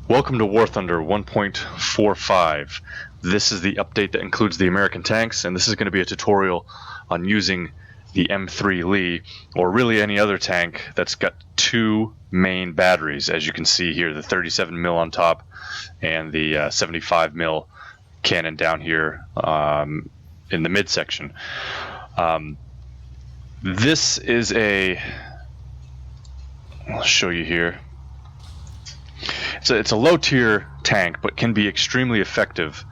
Welcome to War Thunder 1.45. This is the update that includes the American tanks, and this is going to be a tutorial on using the M3 Lee, or really any other tank that's got two main batteries, as you can see here, the 37mm on top and the 75mm cannon down here in the midsection. This is I'll show you here. It's a low-tier tank, but can be extremely effective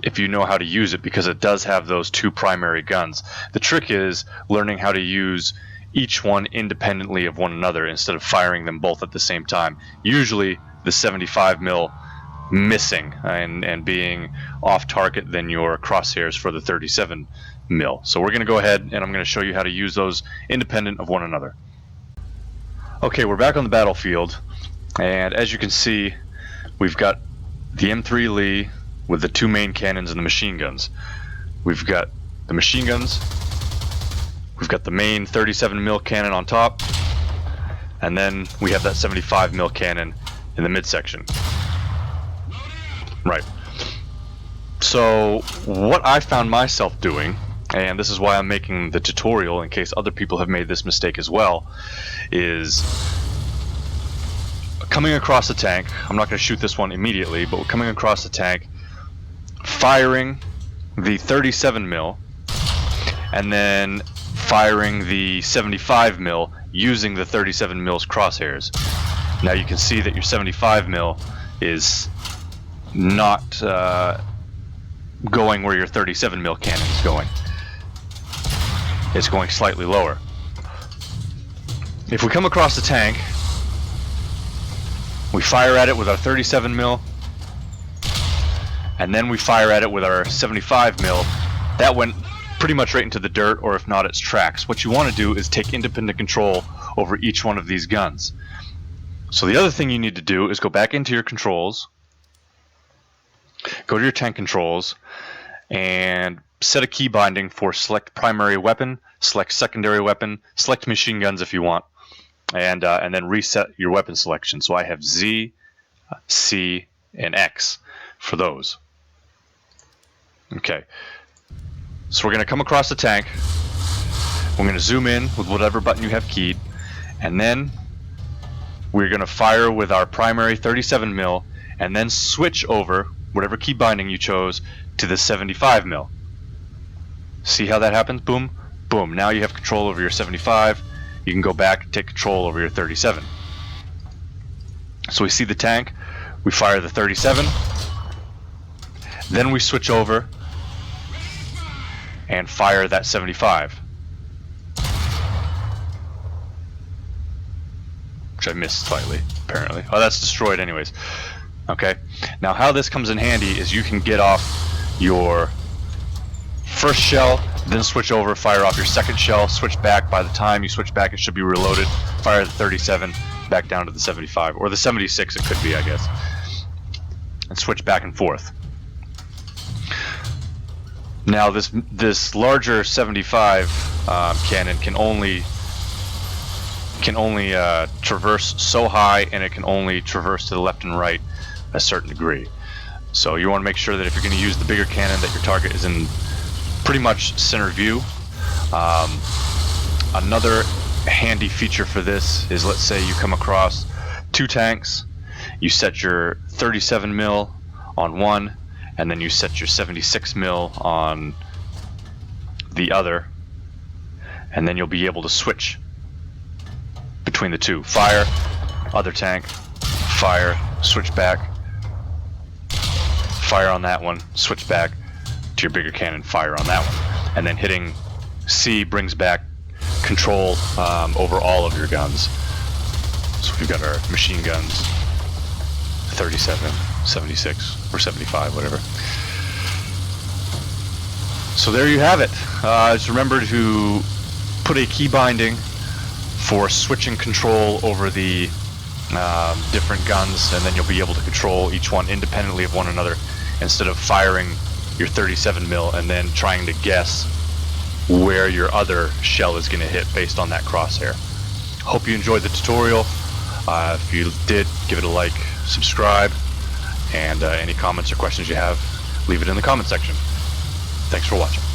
if you know how to use it, because it does have those two primary guns. The trick is learning how to use each one independently of one another instead of firing them both at the same time. Usually the 75mm missing and being off target than your crosshairs for the 37mm. So we're going to go ahead and I'm going to show you how to use those independent of one another. Okay, we're back on the battlefield, and as you can see, we've got the M3 Lee with the two main cannons and the machine guns. We've got the machine guns, we've got the main 37mm cannon on top, and then we have that 75mm cannon in the midsection. Right. So what I found myself doing, and this is why I'm making the tutorial in case other people have made this mistake as well, is coming across the tank. I'm not going to shoot this one immediately, but we're coming across the tank, firing the 37mm, and then firing the 75mm using the 37mm's crosshairs. Now you can see that your 75mm is not going where your 37mm cannon is going. It's going slightly lower. If we come across the tank, we fire at it with our 37mm, and then we fire at it with our 75mm. That went pretty much right into the dirt, or if not, its tracks. What you want to do is take independent control over each one of these guns. So the other thing you need to do is go back into your controls, go to your tank controls, and set a key binding for select primary weapon, select secondary weapon, select machine guns if you want, and then reset your weapon selection. So I have Z, C, and X for those. Okay, so we're going to come across the tank, we're going to zoom in with whatever button you have keyed, and then we're going to fire with our primary 37mm, and then switch over whatever key binding you chose to the 75mm. See how that happens? Boom, boom. Now you have control over your 75. You can go back and take control over your 37. So we see the tank, we fire the 37, then we switch over and fire that 75. Which I missed slightly, apparently. Oh, that's destroyed anyways. Okay, now how this comes in handy is you can get off your first shell, then switch over, fire off your second shell, switch back. By the time you switch back, it should be reloaded. Fire the 37 back down to the 75, or the 76 it could be, I guess, and switch back and forth. Now this larger 75 cannon can only traverse so high, and it can only traverse to the left and right a certain degree. So you want to make sure that if you're going to use the bigger cannon, that your target is in pretty much center view. Another handy feature for this is, let's say you come across two tanks, you set your 37mm on one, and then you set your 76mm on the other, and then you'll be able to switch between the two. Fire, other tank, fire, switch back, fire on that one, switch back to your bigger cannon, fire on that one, and then hitting C brings back control over all of your guns. So we've got our machine guns, 37, 76, or 75, whatever. So there you have it. Just remember to put a key binding for switching control over the different guns, and then you'll be able to control each one independently of one another, instead of firing your 37mm and then trying to guess where your other shell is going to hit based on that crosshair. Hope you enjoyed the tutorial. If you did, give it a like, subscribe, and any comments or questions you have, leave it in the comment section. Thanks for watching.